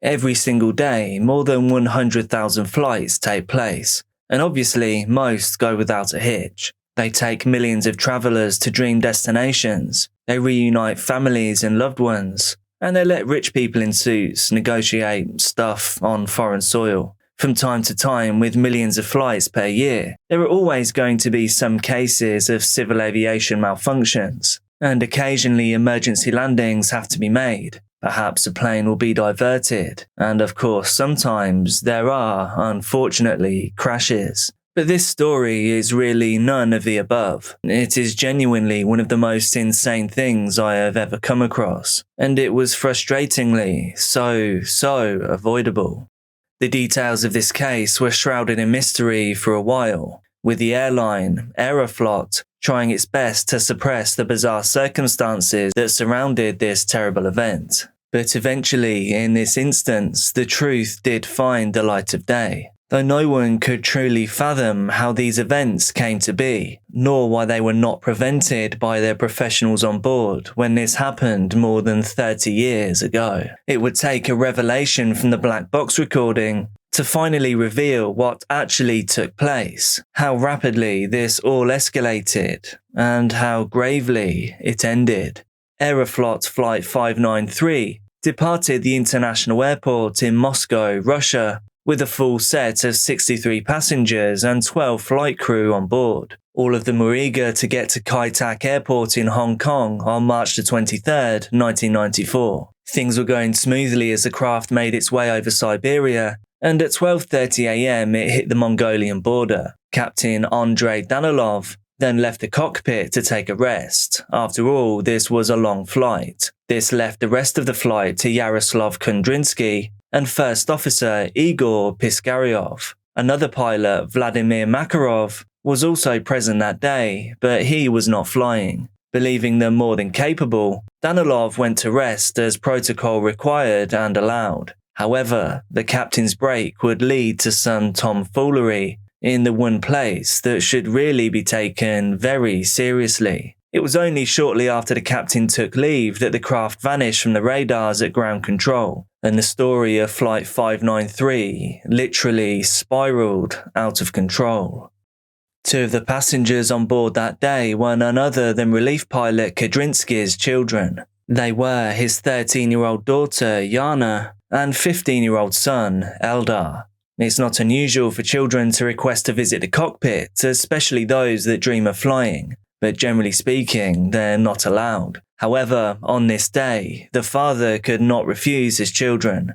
Every single day, more than 100,000 flights take place, and obviously most go without a hitch. They take millions of travelers to dream destinations, they reunite families and loved ones, and they let rich people in suits negotiate stuff on foreign soil. From time to time, with millions of flights per year, there are always going to be some cases of civil aviation malfunctions, and occasionally emergency landings have to be made. Perhaps a plane will be diverted, and of course sometimes there are, unfortunately, crashes. But this story is really none of the above. It is genuinely one of the most insane things I have ever come across, and it was frustratingly so avoidable. The details of this case were shrouded in mystery for a while, with the airline, Aeroflot, trying its best to suppress the bizarre circumstances that surrounded this terrible event. But eventually, in this instance, the truth did find the light of day. Though no one could truly fathom how these events came to be, nor why they were not prevented by their professionals on board when this happened more than 30 years ago. It would take a revelation from the black box recording to finally reveal what actually took place, how rapidly this all escalated, and how gravely it ended. Aeroflot Flight 593 departed the international airport in Moscow, Russia, with a full set of 63 passengers and 12 flight crew on board. All of them were eager to get to Kai Tak Airport in Hong Kong on March 23rd, 1994. Things were going smoothly as the craft made its way over Siberia, and at 12:30 a.m. it hit the Mongolian border. Captain Andrei Danilov then left the cockpit to take a rest. After all, this was a long flight. This left the rest of the flight to Yaroslav Kundrinsky and First Officer Igor Piskaryov. Another pilot, Vladimir Makarov, was also present that day, but he was not flying. Believing them more than capable, Danilov went to rest as protocol required and allowed. However, the captain's break would lead to some tomfoolery in the one place that should really be taken very seriously. It was only shortly after the captain took leave that the craft vanished from the radars at ground control, and the story of Flight 593 literally spiraled out of control. Two of the passengers on board that day were none other than relief pilot Kudrinsky's children. They were his 13-year-old daughter, Yana, and 15-year-old son, Eldar. It's not unusual for children to request to visit the cockpit, especially those that dream of flying, but generally speaking, they're not allowed. However, on this day, the father could not refuse his children.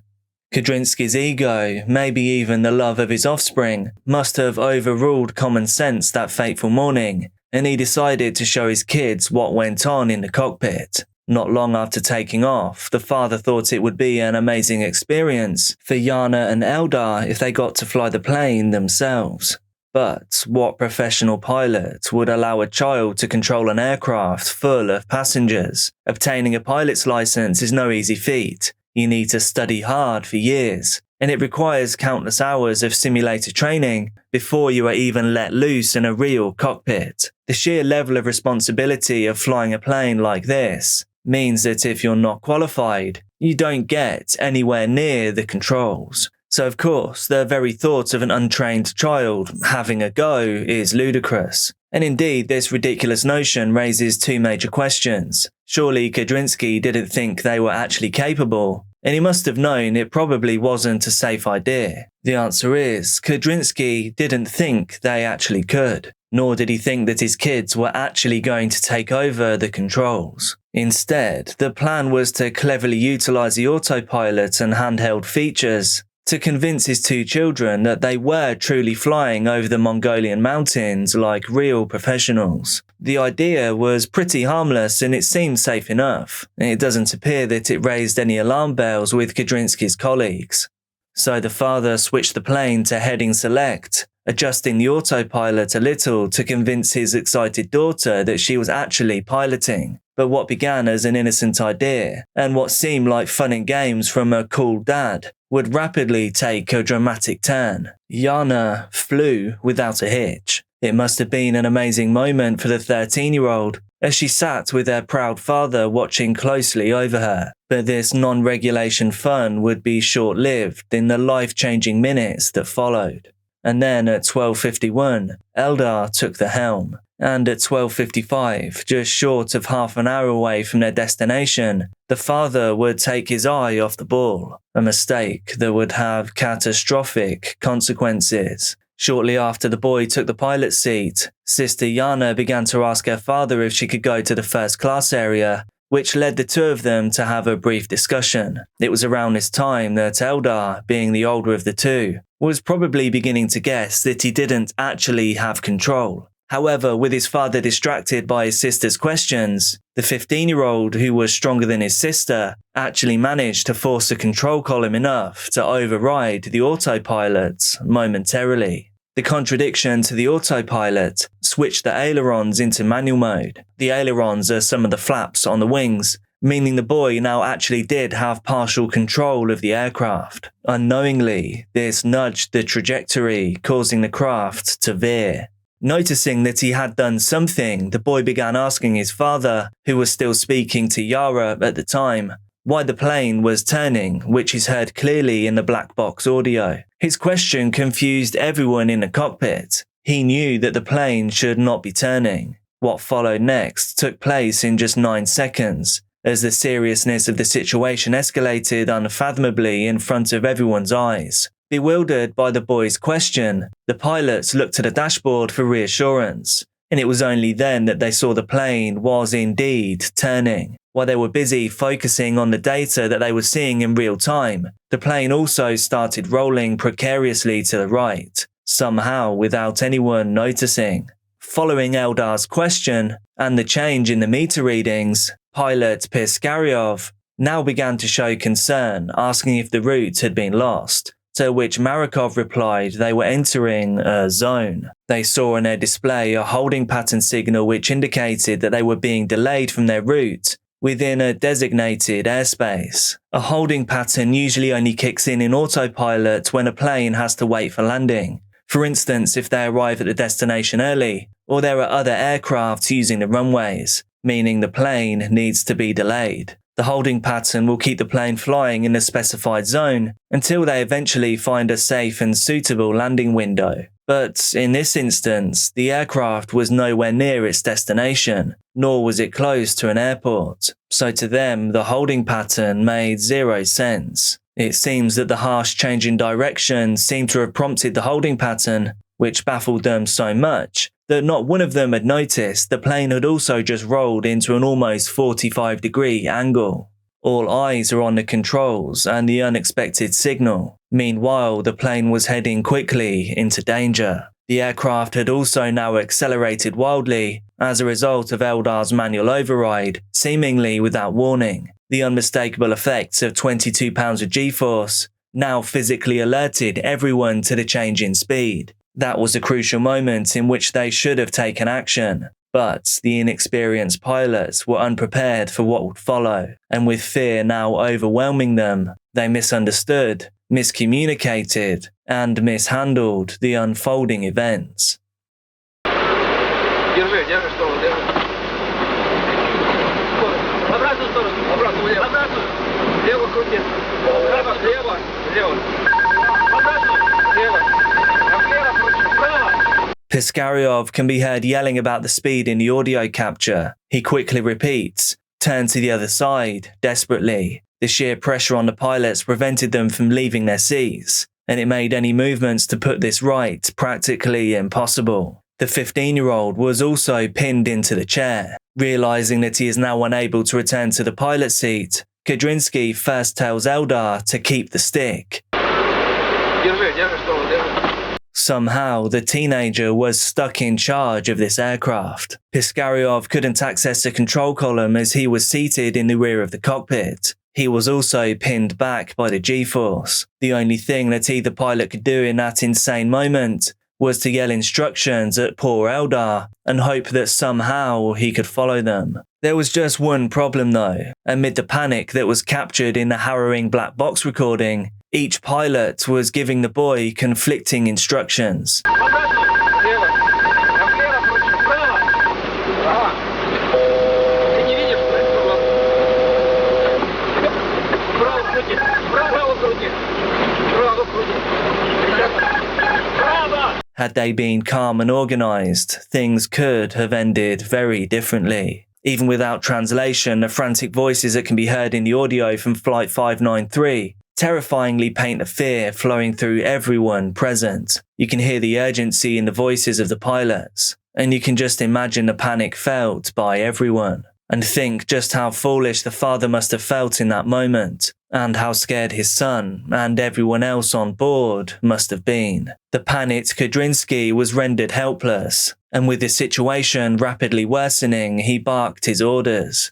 Kudrinsky's ego, maybe even the love of his offspring, must have overruled common sense that fateful morning, and he decided to show his kids what went on in the cockpit. Not long after taking off, the father thought it would be an amazing experience for Yana and Eldar if they got to fly the plane themselves. But what professional pilot would allow a child to control an aircraft full of passengers? Obtaining a pilot's license is no easy feat. You need to study hard for years, and it requires countless hours of simulator training before you are even let loose in a real cockpit. The sheer level of responsibility of flying a plane like this means that if you're not qualified, you don't get anywhere near the controls. So of course, the very thought of an untrained child having a go is ludicrous. And indeed, this ridiculous notion raises two major questions. Surely Kudrinsky didn't think they were actually capable, and he must have known it probably wasn't a safe idea. The answer is, Kudrinsky didn't think they actually could, nor did he think that his kids were actually going to take over the controls. Instead, the plan was to cleverly utilize the autopilot and handheld features to convince his two children that they were truly flying over the Mongolian mountains like real professionals. The idea was pretty harmless and it seemed safe enough. It doesn't appear that it raised any alarm bells with Kudrinsky's colleagues. So the father switched the plane to heading select, adjusting the autopilot a little to convince his excited daughter that she was actually piloting. But what began as an innocent idea, and what seemed like fun and games from a cool dad, would rapidly take a dramatic turn. Yana flew without a hitch. It must have been an amazing moment for the 13-year-old, as she sat with her proud father watching closely over her. But this non-regulation fun would be short-lived in the life-changing minutes that followed. And then at 12:51, Eldar took the helm. And at 12:55, just short of half an hour away from their destination, the father would take his eye off the ball, a mistake that would have catastrophic consequences. Shortly after the boy took the pilot's seat, Sister Yana began to ask her father if she could go to the first class area, which led the two of them to have a brief discussion. It was around this time that Eldar, being the older of the two, was probably beginning to guess that he didn't actually have control. However, with his father distracted by his sister's questions, the 15-year-old, who was stronger than his sister, actually managed to force the control column enough to override the autopilot momentarily. The contradiction to the autopilot switched the ailerons into manual mode. The ailerons are some of the flaps on the wings, meaning the boy now actually did have partial control of the aircraft. Unknowingly, this nudged the trajectory, causing the craft to veer. Noticing that he had done something, the boy began asking his father, who was still speaking to Yara at the time, why the plane was turning, which is heard clearly in the black box audio. His question confused everyone in the cockpit. He knew that the plane should not be turning. What followed next took place in just 9 seconds, as the seriousness of the situation escalated unfathomably in front of everyone's eyes. Bewildered by the boy's question, the pilots looked at the dashboard for reassurance, and it was only then that they saw the plane was indeed turning. While they were busy focusing on the data that they were seeing in real time, the plane also started rolling precariously to the right, somehow without anyone noticing. Following Eldar's question and the change in the meter readings, pilot Piskaryov now began to show concern, asking if the route had been lost. To which Marikov replied they were entering a zone. They saw on their display a holding pattern signal which indicated that they were being delayed from their route within a designated airspace. A holding pattern usually only kicks in autopilot when a plane has to wait for landing. For instance, if they arrive at the destination early, or there are other aircraft using the runways, meaning the plane needs to be delayed. The holding pattern will keep the plane flying in a specified zone until they eventually find a safe and suitable landing window. But in this instance, the aircraft was nowhere near its destination, nor was it close to an airport. So to them, the holding pattern made zero sense. It seems that the harsh change in direction seemed to have prompted the holding pattern, which baffled them so much that not one of them had noticed the plane had also just rolled into an almost 45-degree angle. All eyes are on the controls and the unexpected signal. Meanwhile, the plane was heading quickly into danger. The aircraft had also now accelerated wildly as a result of Eldar's manual override, seemingly without warning. The unmistakable effects of 22 pounds of G-force now physically alerted everyone to the change in speed. That was a crucial moment in which they should have taken action, but the inexperienced pilots were unprepared for what would follow, and with fear now overwhelming them, they misunderstood, miscommunicated, and mishandled the unfolding events. Piskaryov can be heard yelling about the speed in the audio capture. He quickly repeats, "Turn to the other side," desperately. The sheer pressure on the pilots prevented them from leaving their seats, and it made any movements to put this right practically impossible. The 15-year-old was also pinned into the chair. Realizing that he is now unable to return to the pilot seat, Kudrinsky first tells Eldar to keep the stick. Somehow, the teenager was stuck in charge of this aircraft. Piskaryov couldn't access the control column as he was seated in the rear of the cockpit. He was also pinned back by the G-force. The only thing that either pilot could do in that insane moment was to yell instructions at poor Eldar and hope that somehow he could follow them. There was just one problem though. Amid the panic that was captured in the harrowing black box recording, each pilot was giving the boy conflicting instructions. Had they been calm and organised, things could have ended very differently. Even without translation, the frantic voices that can be heard in the audio from Flight 593 terrifyingly paint the fear flowing through everyone present. You can hear the urgency in the voices of the pilots, and you can just imagine the panic felt by everyone. And think just how foolish the father must have felt in that moment, and how scared his son and everyone else on board must have been. The panicked Kudrinsky was rendered helpless, and with the situation rapidly worsening, he barked his orders.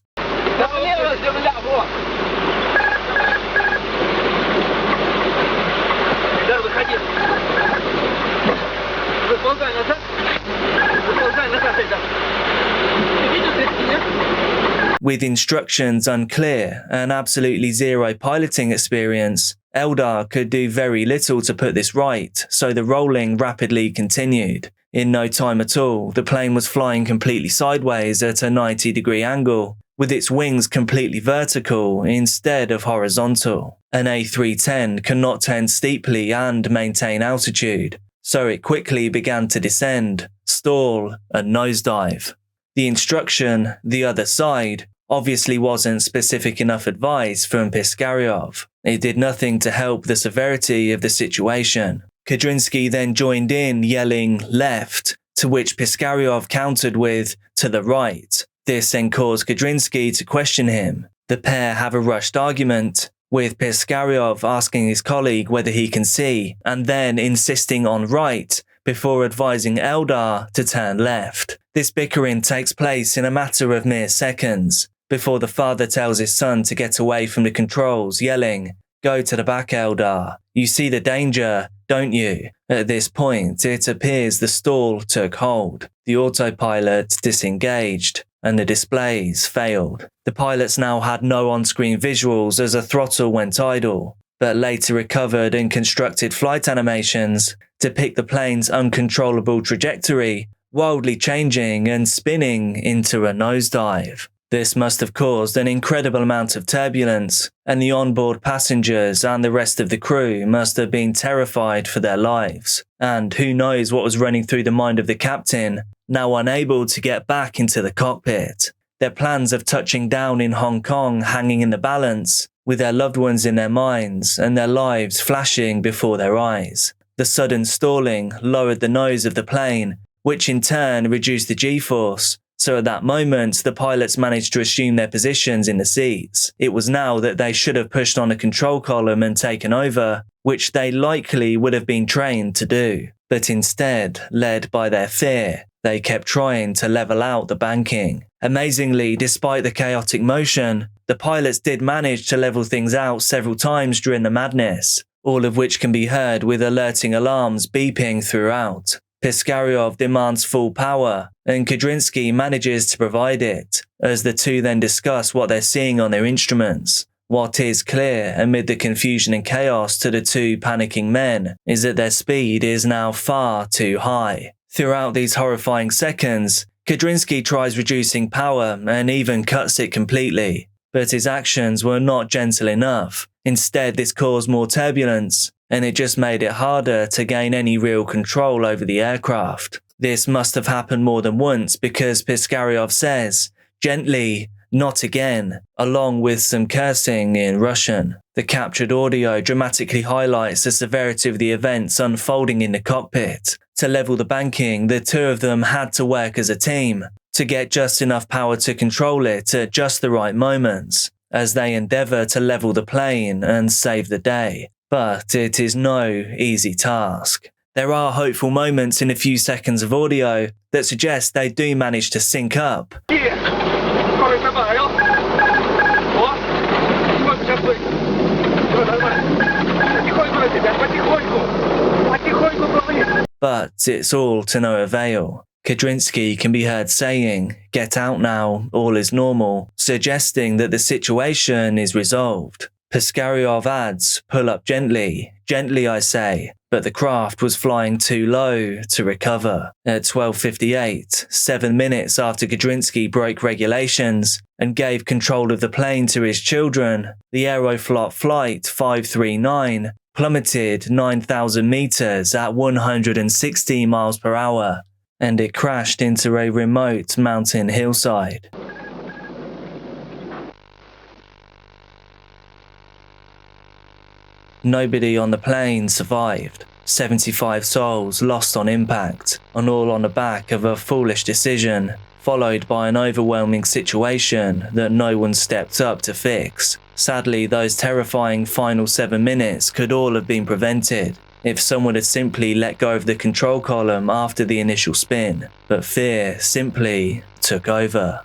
With instructions unclear and absolutely zero piloting experience, Eldar could do very little to put this right, so the rolling rapidly continued. In no time at all, the plane was flying completely sideways at a 90-degree angle, with its wings completely vertical instead of horizontal. An A310 cannot turn steeply and maintain altitude, so it quickly began to descend, stall, and nosedive. The instruction, the other side, obviously wasn't specific enough advice from Piskaryov. It did nothing to help the severity of the situation. Kudrinsky then joined in, yelling, "left," to which Piskaryov countered with, "to the right." This then caused Kudrinsky to question him. The pair have a rushed argument, with Piskaryov asking his colleague whether he can see, and then insisting on right, before advising Eldar to turn left. This bickering takes place in a matter of mere seconds, before the father tells his son to get away from the controls, yelling, "Go to the back, Eldar. You see the danger, don't you?" At this point, it appears the stall took hold. The autopilot disengaged, and the displays failed. The pilots now had no on-screen visuals as the throttle went idle, but later recovered and constructed flight animations depict the plane's uncontrollable trajectory, wildly changing and spinning into a nosedive. This must have caused an incredible amount of turbulence, and the onboard passengers and the rest of the crew must have been terrified for their lives. And who knows what was running through the mind of the captain, now unable to get back into the cockpit. Their plans of touching down in Hong Kong hanging in the balance, with their loved ones in their minds and their lives flashing before their eyes. The sudden stalling lowered the nose of the plane, which in turn reduced the G-force. So at that moment, the pilots managed to assume their positions in the seats. It was now that they should have pushed on a control column and taken over, which they likely would have been trained to do. But instead, led by their fear, they kept trying to level out the banking. Amazingly, despite the chaotic motion, the pilots did manage to level things out several times during the madness, all of which can be heard with alerting alarms beeping throughout. Piskaryov demands full power, and Kudrinsky manages to provide it, as the two then discuss what they're seeing on their instruments. What is clear amid the confusion and chaos to the two panicking men is that their speed is now far too high. Throughout these horrifying seconds, Kudrinsky tries reducing power and even cuts it completely, but his actions were not gentle enough. Instead, this caused more turbulence, and it just made it harder to gain any real control over the aircraft. This must have happened more than once because Piskaryov says, "Gently, not again," along with some cursing in Russian. The captured audio dramatically highlights the severity of the events unfolding in the cockpit. To level the banking, the two of them had to work as a team to get just enough power to control it at just the right moments, as they endeavour to level the plane and save the day. But it is no easy task. There are hopeful moments in a few seconds of audio that suggest they do manage to sync up. But it's all to no avail. Kudrinsky can be heard saying, "Get out now, all is normal," suggesting that the situation is resolved. Piskaryov adds, "Pull up gently, gently I say," but the craft was flying too low to recover. At 12:58, 7 minutes after Kudrynsky broke regulations and gave control of the plane to his children, the Aeroflot Flight 539 plummeted 9,000 meters at 160 miles per hour, and it crashed into a remote mountain hillside. Nobody on the plane survived. 75 souls lost on impact, and all on the back of a foolish decision, followed by an overwhelming situation that no one stepped up to fix. Sadly, those terrifying final 7 minutes could all have been prevented if someone had simply let go of the control column after the initial spin, but fear simply took over.